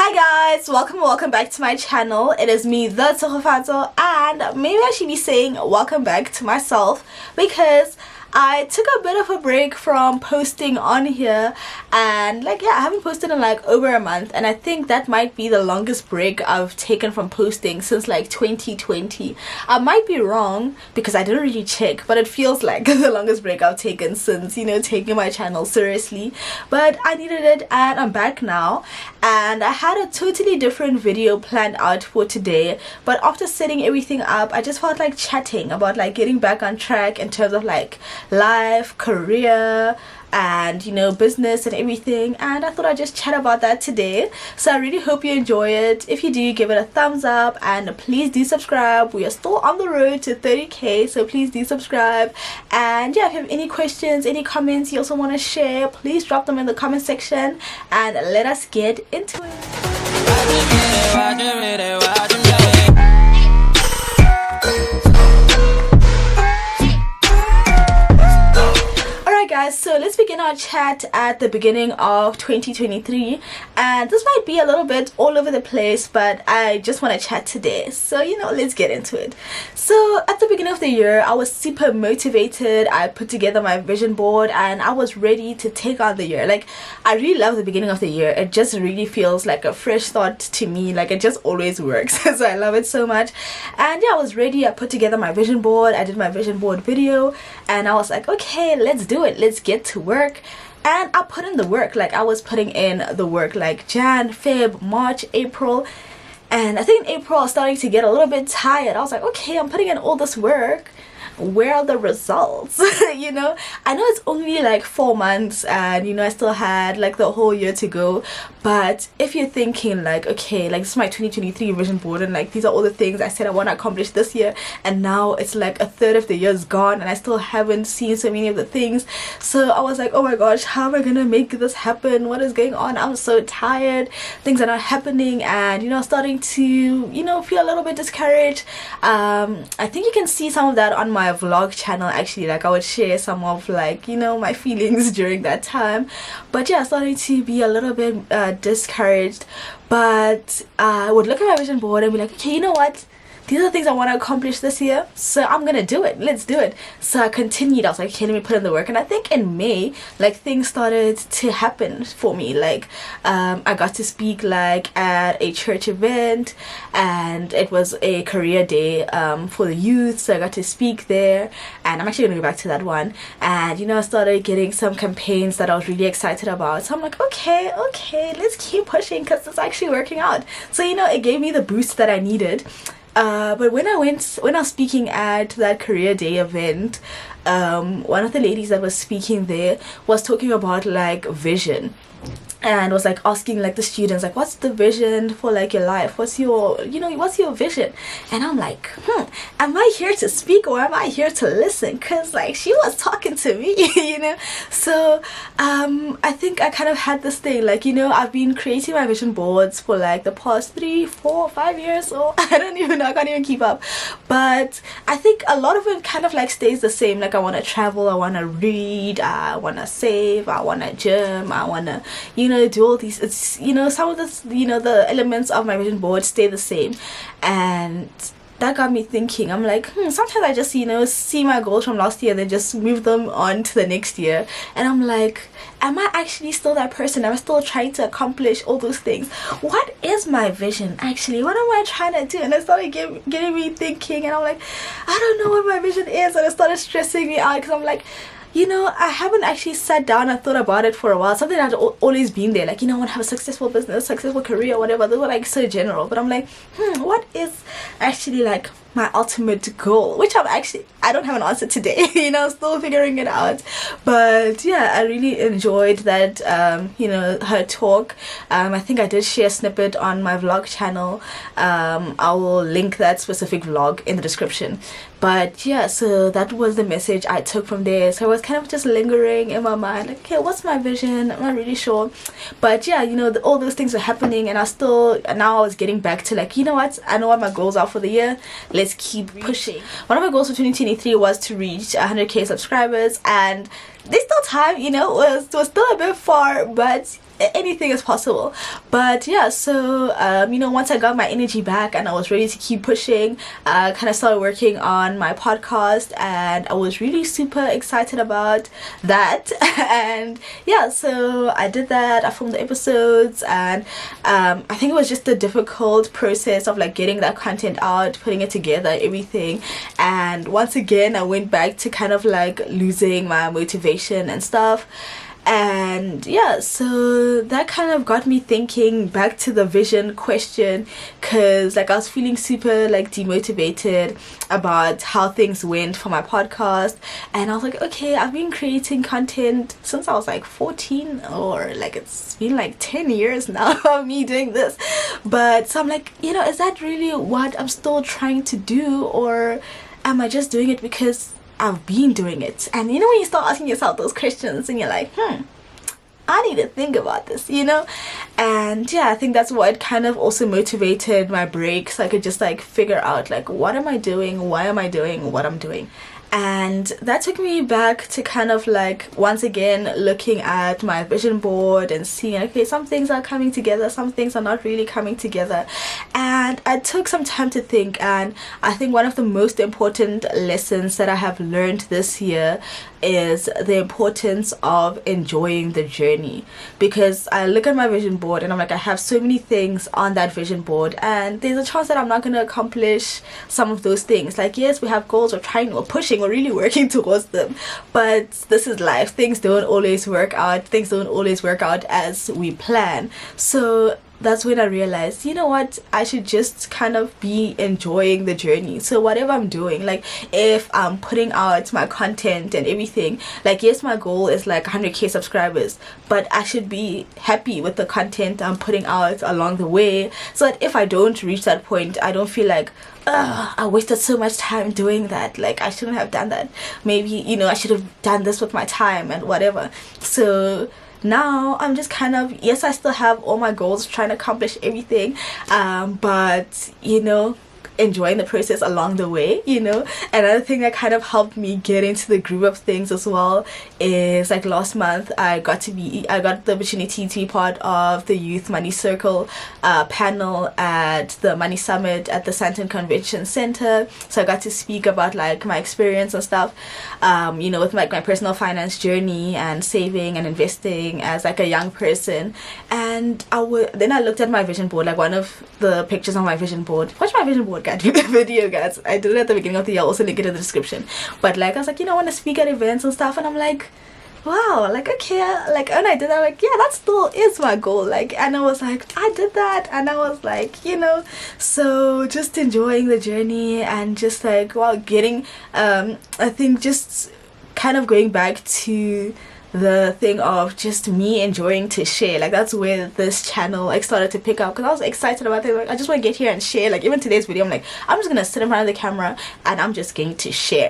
Hi guys, welcome back to my channel. It is me, the Tshegofatso, and maybe I should be saying welcome back to myself because I took a bit of a break from posting on here, and I haven't posted in over a month, and I think that might be the longest break I've taken from posting since 2020. I might be wrong because I didn't really check, but it feels like the longest break I've taken since taking my channel seriously. But I needed it and I'm back now, and I had a totally different video planned out for today, but after setting everything up I just felt like chatting about getting back on track in terms of life, career, and business and everything, and I thought I'd just chat about that today. So I really hope you enjoy it. If you do, give it a thumbs up and please do subscribe. We are still on the road to 30k, so please do subscribe. And yeah, if you have any questions, any comments you also want to share, please drop them in the comment section and let us get into it. Guys, so let's begin our chat at the beginning of 2023, and this might be a little bit all over the place, but I just want to chat today, so let's get into it. So at the beginning of the year I was super motivated. I put together my vision board and I was ready to take on the year. I really love the beginning of the year. It just really feels like a fresh start to me. It just always works. So I love it so much. And yeah, I was ready. I put together my vision board. I did my vision board video and I was like, okay, let's do it. Let's get to work. And I put in the work. I was putting in the work Jan, Feb, March, April. And I think in April I was starting to get a little bit tired. I was like, okay, I'm putting in all this work. Where are the results? I know it's only 4 months and I still had the whole year to go, but if you're thinking okay, this is my 2023 vision board and these are all the things I said I want to accomplish this year, and now it's a third of the year's gone and I still haven't seen so many of the things. So I was like, oh my gosh, how am I gonna make this happen? What is going on? I'm so tired, things are not happening, and starting to feel a little bit discouraged. I think you can see some of that on my vlog channel actually. I would share some of my feelings during that time, but yeah, starting to be a little bit discouraged. But I would look at my vision board and be like, okay, you know what, these are the things I want to accomplish this year, so I'm gonna do it. Let's do it. So I continued. I was like, okay, let me put in the work. And I think in May things started to happen for me. I got to speak at a church event, and it was a career day for the youth, so I got to speak there, and I'm actually gonna go back to that one. And I started getting some campaigns that I was really excited about, so I'm like, okay, let's keep pushing because it's actually working out. So it gave me the boost that I needed. But when I was speaking at that career day event, one of the ladies that was speaking there was talking about vision, and was asking the students what's the vision for your life, what's your what's your vision. And I'm like, am I here to speak or am I here to listen? Because she was talking to me. So I think I kind of had this thing I've been creating my vision boards for the past 3, 4, 5 years, or I don't even know, I can't even keep up. But I think a lot of it kind of stays the same. I want to travel, I want to read, I want to save, I want to gym, I want to do all these. It's some of this, the elements of my vision board stay the same, and that got me thinking. I'm like, sometimes I just see my goals from last year and then just move them on to the next year, and I'm like, am I actually still that person? Am I still trying to accomplish all those things? What is my vision actually? What am I trying to do? And it started getting me thinking, and I'm like, I don't know what my vision is, and it started stressing me out because I'm like, I haven't actually sat down and thought about it for a while. Something that's always been there, I want to have a successful business, successful career, whatever. Those were so general, but I'm like, what is actually my ultimate goal? Which I don't have an answer today. Still figuring it out. But yeah, I really enjoyed that her talk. I think I did share a snippet on my vlog channel. I will link that specific vlog in the description. But yeah, so that was the message I took from there. So I was kind of just lingering in my mind, okay, what's my vision? I'm not really sure. But yeah, all those things were happening, and now I was getting back to what, I know what my goals are for the year. Let's keep pushing. One of my goals for 2023 was to reach 100k subscribers, and there's still time, it was still a bit far, but anything is possible. But yeah, so once I got my energy back and I was ready to keep pushing, I kind of started working on my podcast, and I was really super excited about that. And yeah, so I did that. I filmed the episodes, and I think it was just a difficult process of like getting that content out, putting it together, everything. And once again, I went back to kind of like losing my motivation and stuff. And yeah, so that kind of got me thinking back to the vision question, because like I was feeling super like demotivated about how things went for my podcast. And I was like, okay, I've been creating content since I was like 14, or like it's been like 10 years now of me doing this. But so I'm like, is that really what I'm still trying to do, or am I just doing it because I've been doing it? And when you start asking yourself those questions, and you're like, I need to think about this, and yeah, I think that's what kind of also motivated my break, so I could just like figure out like, what am I doing, why am I doing what I'm doing. And that took me back to kind of like once again looking at my vision board and seeing, okay, some things are coming together, some things are not really coming together. And I took some time to think, and I think one of the most important lessons that I have learned this year is the importance of enjoying the journey. Because I look at my vision board and I'm like, I have so many things on that vision board, and there's a chance that I'm not going to accomplish some of those things. Like, yes, we have goals, we're trying, we're pushing, we're really working towards them, but this is life. Things don't always work out as we plan. So that's when I realized, what, I should just kind of be enjoying the journey. So whatever I'm doing, like if I'm putting out my content and everything, like yes, my goal is like 100k subscribers, but I should be happy with the content I'm putting out along the way, so that if I don't reach that point, I don't feel like, I wasted so much time doing that, like I shouldn't have done that. Maybe, I should have done this with my time and whatever. So now I'm just kind of, yes, I still have all my goals, trying to accomplish everything, but enjoying the process along the way. Another thing that kind of helped me get into the groove of things as well is like last month I got the opportunity to be part of the Youth Money Circle panel at the Money Summit at the Santon Convention Center. So I got to speak about like my experience and stuff, with like my personal finance journey and saving and investing as like a young person. And then I looked at my vision board, like one of the pictures on my vision board. Watch my vision board, guys, the video, guys. I did it at the beginning of the year. I'll also link it in the description. But like I was like, I want to speak at events and stuff, and I'm like, wow, like okay, like when I did that, like yeah, that still is my goal. Like, and I was like, I did that, and I was like, so just enjoying the journey and just like getting I think just kind of going back to the thing of just me enjoying to share. Like that's where this channel like started to pick up, because I was excited about it. Like I just want to get here and share. Like even today's video, I'm like, I'm just gonna sit in front of the camera and I'm just going to share.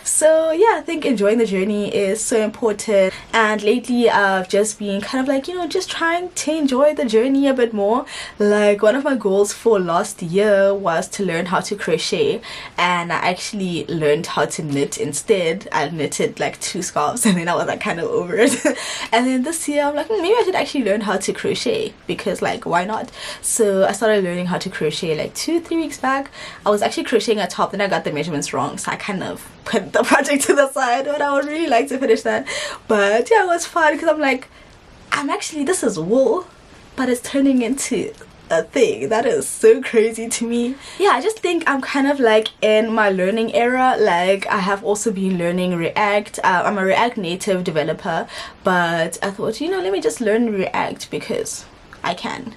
So yeah, I think enjoying the journey is so important. And lately I've just been kind of like, just trying to enjoy the journey a bit more. Like one of my goals for last year was to learn how to crochet, and I actually learned how to knit instead. I knitted like 2 scarves, and then I was like kind of over it. And then this year I'm like, maybe I should actually learn how to crochet, because like why not? So I started learning how to crochet like 2-3 weeks back. I was actually crocheting a top, then I got the measurements wrong, so I kind of put the project to the side, but I would really like to finish that. But yeah, it was fun, because I'm like, this is wool, but it's turning into a thing that is so crazy to me. Yeah, I just think I'm kind of like in my learning era. Like I have also been learning React. I'm a React Native developer, but I thought, let me just learn React because I can,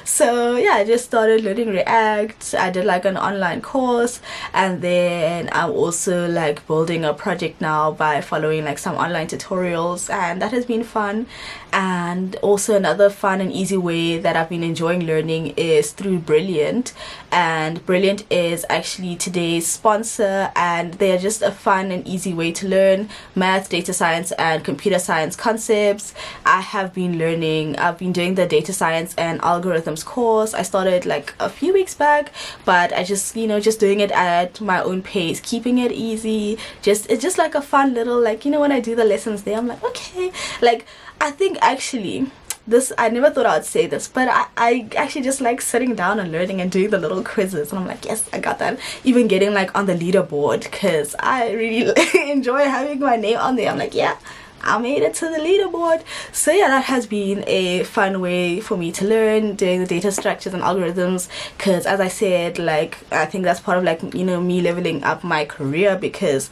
so yeah, I just started learning React. I did like an online course, and then I'm also like building a project now by following like some online tutorials, and that has been fun. And also another fun and easy way that I've been enjoying learning is through Brilliant. And Brilliant is actually today's sponsor, and they are just a fun and easy way to learn math, data science and computer science concepts. I've been doing the data science and algorithms course. I started like a few weeks back, but I just just doing it at my own pace, keeping it easy. It's just like a fun little, like when I do the lessons there, I'm like, okay, like I think actually this, I never thought I'd say this, but I actually just like sitting down and learning and doing the little quizzes, and I'm like, yes, I got that. Even getting like on the leaderboard, because I really enjoy having my name on there. I'm like, yeah, I made it to the leaderboard. So yeah, that has been a fun way for me to learn, doing the data structures and algorithms, because as I said, like, I think that's part of like, you know, me leveling up my career, because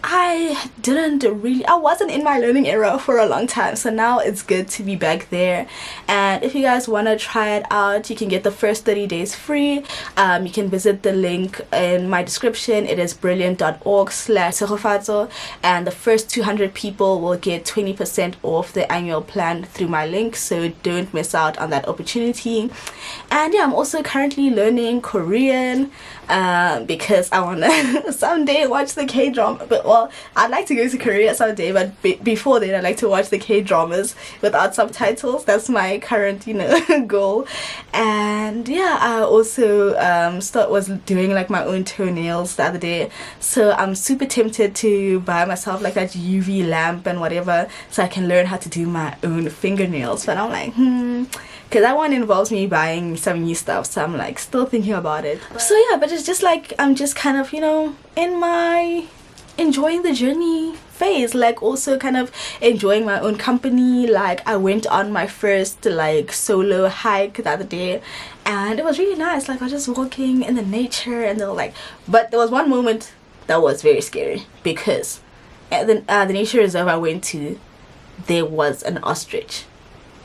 I wasn't in my learning era for a long time, so now it's good to be back there. And if you guys want to try it out, you can get the first 30 days free. You can visit the link in my description. It is brilliant.org/Tshegofatso, and the first 200 people will get 20% off the annual plan through my link, so don't miss out on that opportunity. And yeah, I'm also currently learning Korean, because I want to someday watch the K-drama. But well, I'd like to go to Korea someday, but before then I'd like to watch the K-dramas without subtitles. That's my current, you know, goal. And yeah, I also was doing like my own toenails the other day, so I'm super tempted to buy myself like that UV lamp and whatever, so I can learn how to do my own fingernails. But I'm like, because that one involves me buying some new stuff, so I'm like still thinking about it. So yeah, but it's just like I'm just kind of, you know, in my enjoying the journey phase, like also kind of enjoying my own company. Like I went on my first like solo hike the other day, and it was really nice. Like I was just walking in the nature, and but there was one moment that was very scary, because at the nature reserve I went to, there was an ostrich,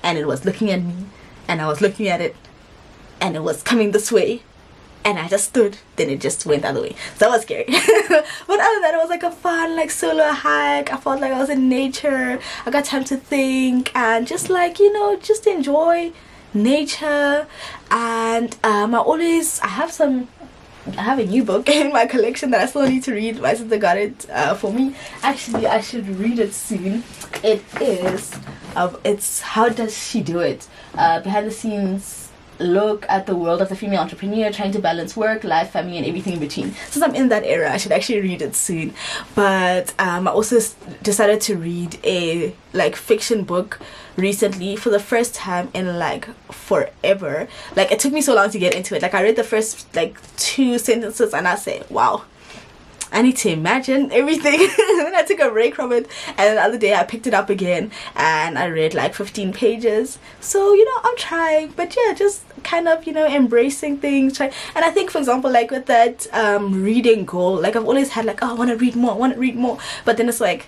and it was looking at me, and I was looking at it, and it was coming this way, and I just stood, then it just went the other way. So that was scary. But other than that, it was like a fun like solo hike. I felt like I was in nature. I got time to think and just like, you know, just enjoy nature. And I have a new book in my collection that I still need to read. My sister got it for me. Actually, I should read it soon. It is it's How Does She Do It? Behind the scenes look at the world of the female entrepreneur trying to balance work, life, family, and everything in between. Since I'm in that era, I should actually read it soon. But I also decided to read a like fiction book recently for the first time in like forever. Like it took me so long to get into it. Like I read the first like 2 sentences and I said, wow, I need to imagine everything. Then I took a break from it, and then the other day I picked it up again and I read like 15 pages. So, you know, I'm trying, but yeah, just kind of, you know, embracing things. And I think, for example, like with that reading goal, like I've always had like, oh, I want to read more. But then it's like,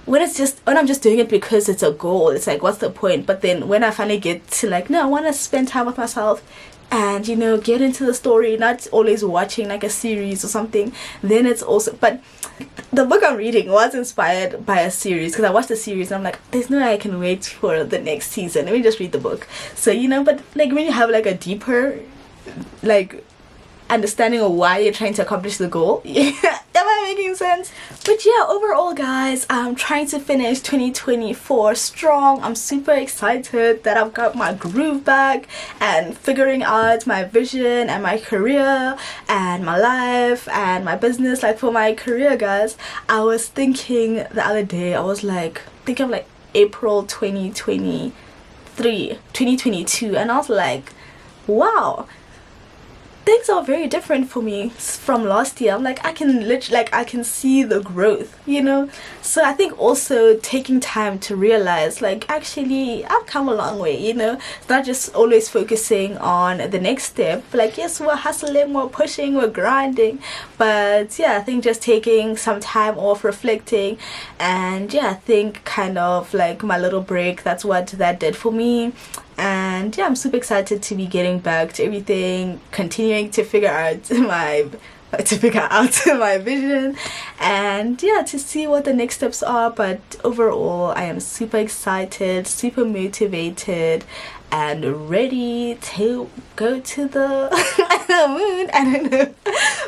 when I'm just doing it because it's a goal, it's like, what's the point? But then when I finally get to like, no, I want to spend time with myself and, you know, get into the story, not always watching like a series or something, then it's also, but the book I'm reading was inspired by a series, because I watched the series and I'm like, there's no way I can wait for the next season, let me just read the book. So, you know, but like when you have like a deeper like understanding of why you're trying to accomplish the goal. Am I making sense? But yeah, overall guys, I'm trying to finish 2024 strong. I'm super excited that I've got my groove back and figuring out my vision and my career and my life and my business. Like for my career, guys, I was thinking the other day, I was like thinking of like April 2022, and I was like, wow, things are very different for me from last year. I'm like, I can see the growth, you know. So I think also taking time to realize like, actually I've come a long way, you know. It's not just always focusing on the next step. Like, yes, we're hustling, we're pushing, we're grinding, but yeah, I think just taking some time off, reflecting, and yeah, I think kind of like my little break, that's what that did for me. And yeah, I'm super excited to be getting back to everything, continuing to figure out my vision, and yeah, to see what the next steps are. But overall, I am super excited, super motivated, and ready to go to the moon. I don't know,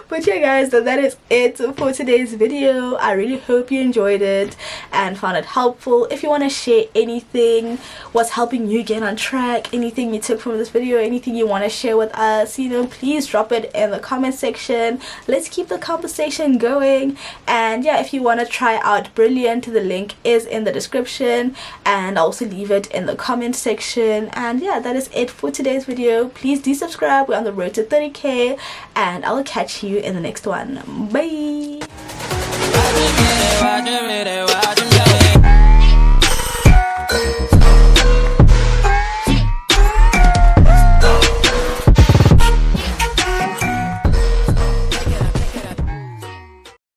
But yeah guys, that is it for today's video. I really hope you enjoyed it and found it helpful. If you want to share anything, what's helping you get on track, anything you took from this video, anything you want to share with us, you know, please drop it in the comment section. Let's keep the conversation going. And yeah, if you want to try out Brilliant, the link is in the description, and I'll also leave it in the comment section. And yeah, that is it for today's video. Please do subscribe. We're on the road to 30k, and I'll catch you in the next one. Bye.